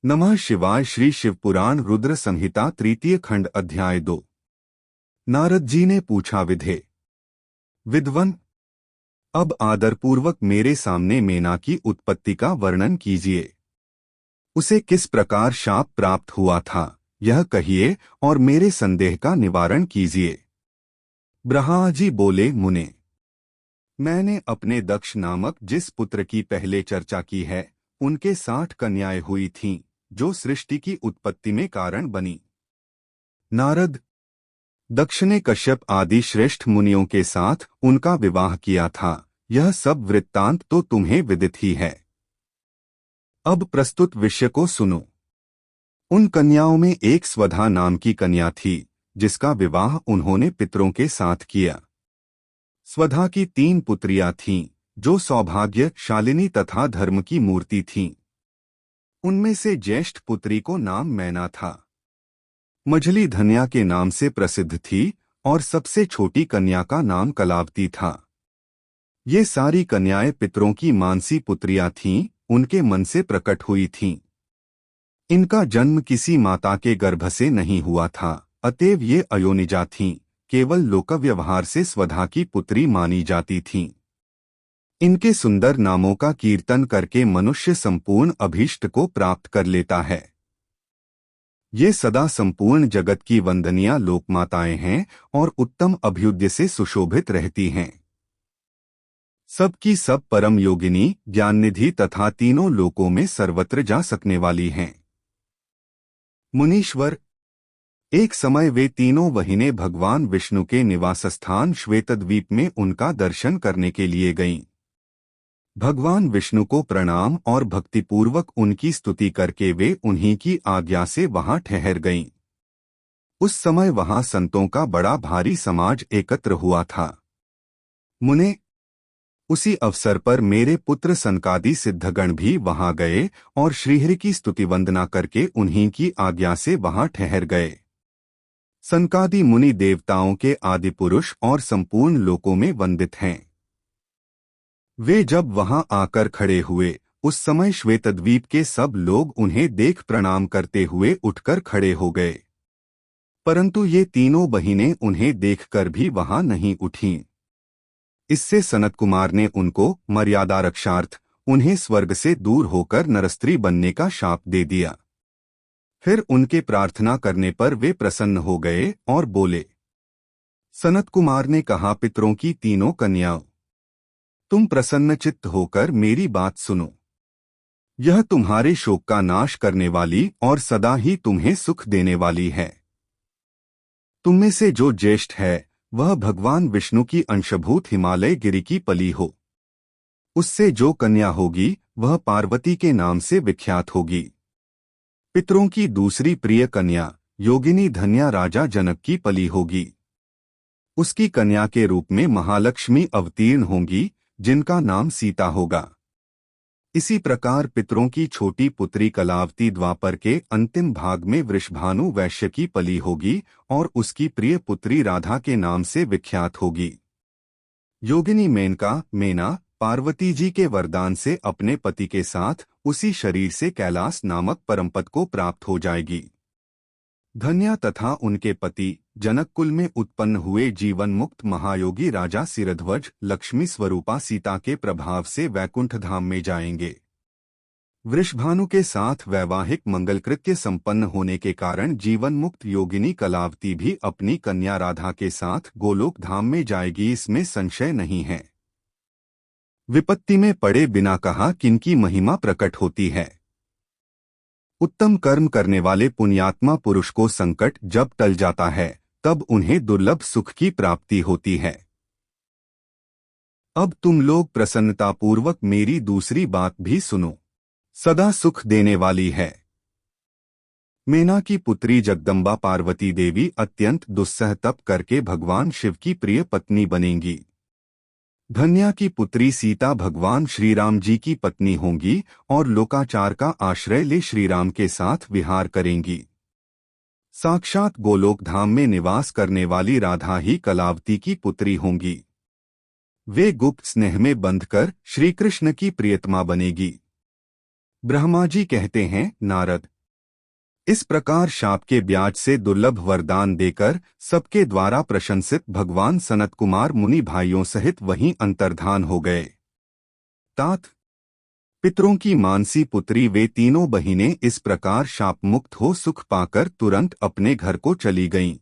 नमः शिवाय। श्री शिवपुराण रुद्र संहिता तृतीय खंड अध्याय 2। नारद जी ने पूछा, विद्वन, अब आदरपूर्वक मेरे सामने मेना की उत्पत्ति का वर्णन कीजिए। उसे किस प्रकार शाप प्राप्त हुआ था, यह कहिए और मेरे संदेह का निवारण कीजिए। ब्रह्मा जी बोले, मुने, मैंने अपने दक्ष नामक जिस पुत्र की पहले चर्चा की है, उनके 60 कन्याएं हुई थीं, जो सृष्टि की उत्पत्ति में कारण बनी। नारद, दक्ष ने कश्यप आदि श्रेष्ठ मुनियों के साथ उनका विवाह किया था। यह सब वृत्तांत तो तुम्हें विदित ही है। अब प्रस्तुत विषय को सुनो। उन कन्याओं में एक स्वधा नाम की कन्या थी, जिसका विवाह उन्होंने पितरों के साथ किया। स्वधा की 3 पुत्रियां थीं, जो सौभाग्य, शालिनी तथा धर्म की मूर्ति थीं। उनमें से ज्येष्ठ पुत्री को नाम मैना था। मझली धन्या के नाम से प्रसिद्ध थी और सबसे छोटी कन्या का नाम कलावती था। ये सारी कन्याएं पितरों की मानसी पुत्रियां थीं, उनके मन से प्रकट हुई थीं। इनका जन्म किसी माता के गर्भ से नहीं हुआ था, अतएव ये अयोनिजा थीं, केवल लोकव्यवहार से स्वधा की पुत्री मानी जाती थीं। इनके सुंदर नामों का कीर्तन करके मनुष्य संपूर्ण अभीष्ट को प्राप्त कर लेता है। ये सदा संपूर्ण जगत की वंदनीय लोकमाताएं हैं और उत्तम अभ्युदय से सुशोभित रहती हैं। सबकी सब परम योगिनी, ज्ञाननिधि तथा तीनों लोकों में सर्वत्र जा सकने वाली हैं। मुनीश्वर, एक समय वे तीनों बहिनें भगवान विष्णु के निवास स्थान श्वेतद्वीप में उनका दर्शन करने के लिए गईं। भगवान विष्णु को प्रणाम और भक्तिपूर्वक उनकी स्तुति करके वे उन्हीं की आज्ञा से वहां ठहर गईं। उस समय वहां संतों का बड़ा भारी समाज एकत्र हुआ था। मुने, उसी अवसर पर मेरे पुत्र सनकादि सिद्धगण भी वहां गए और श्रीहरि की स्तुति वंदना करके उन्हीं की आज्ञा से वहां ठहर गए। सनकादि मुनि देवताओं के आदि पुरुष और संपूर्ण लोकों में वंदित हैं। वे जब वहां आकर खड़े हुए, उस समय श्वेतद्वीप के सब लोग उन्हें देख प्रणाम करते हुए उठकर खड़े हो गए। परंतु ये तीनों बहिनें उन्हें देखकर भी वहां नहीं उठीं। इससे सनत कुमार ने उनको मर्यादा रक्षार्थ उन्हें स्वर्ग से दूर होकर नरस्त्री बनने का शाप दे दिया। फिर उनके प्रार्थना करने पर वे प्रसन्न हो गए और बोले। सनत कुमार ने कहा, पितरों की तीनों कन्याओं, तुम प्रसन्नचित्त होकर मेरी बात सुनो। यह तुम्हारे शोक का नाश करने वाली और सदा ही तुम्हें सुख देने वाली है। तुममें से जो ज्येष्ठ है, वह भगवान विष्णु की अंशभूत हिमालय गिरि की पली हो। उससे जो कन्या होगी, वह पार्वती के नाम से विख्यात होगी। पितरों की दूसरी प्रिय कन्या योगिनी धन्या राजा जनक की पली होगी। उसकी कन्या के रूप में महालक्ष्मी अवतीर्ण होंगी, जिनका नाम सीता होगा। इसी प्रकार पितरों की छोटी पुत्री कलावती द्वापर के अंतिम भाग में वृषभानु वैश्य की पली होगी और उसकी प्रिय पुत्री राधा के नाम से विख्यात होगी। योगिनी मेनका मेना पार्वती जी के वरदान से अपने पति के साथ उसी शरीर से कैलाश नामक परमपद को प्राप्त हो जाएगी। धन्या तथा उनके पति जनक कुल में उत्पन्न हुए जीवन मुक्त महायोगी राजा सिरध्वज लक्ष्मी स्वरूपा सीता के प्रभाव से वैकुंठ धाम में जाएंगे। वृषभानु के साथ वैवाहिक मंगलकृत्य संपन्न होने के कारण जीवन मुक्त योगिनी कलावती भी अपनी कन्या राधा के साथ गोलोक धाम में जाएगी, इसमें संशय नहीं है। विपत्ति में पड़े बिना कहा किनकी महिमा प्रकट होती है। उत्तम कर्म करने वाले पुण्यात्मा पुरुष को संकट जब टल जाता है, तब उन्हें दुर्लभ सुख की प्राप्ति होती है। अब तुम लोग प्रसन्नतापूर्वक मेरी दूसरी बात भी सुनो। सदा सुख देने वाली है। मेना की पुत्री जगदम्बा पार्वती देवी अत्यंत दुस्सह तप करके भगवान शिव की प्रिय पत्नी बनेंगी। धन्या की पुत्री सीता भगवान श्रीराम जी की पत्नी होंगी और लोकाचार का आश्रय ले श्रीराम के साथ विहार करेंगी। साक्षात गोलोक धाम में निवास करने वाली राधा ही कलावती की पुत्री होंगी। वे गुप्त स्नेह में बंधकर श्री कृष्ण की प्रियतमा बनेगी। ब्रह्मा जी कहते हैं, नारद, इस प्रकार शाप के ब्याज से दुर्लभ वरदान देकर सबके द्वारा प्रशंसित भगवान सनत कुमार मुनि भाइयों सहित वहीं अंतर्धान हो गए। तात पितरों की मानसी पुत्री वे तीनों बहिनें इस प्रकार शाप मुक्त हो सुख पाकर तुरंत अपने घर को चली गईं।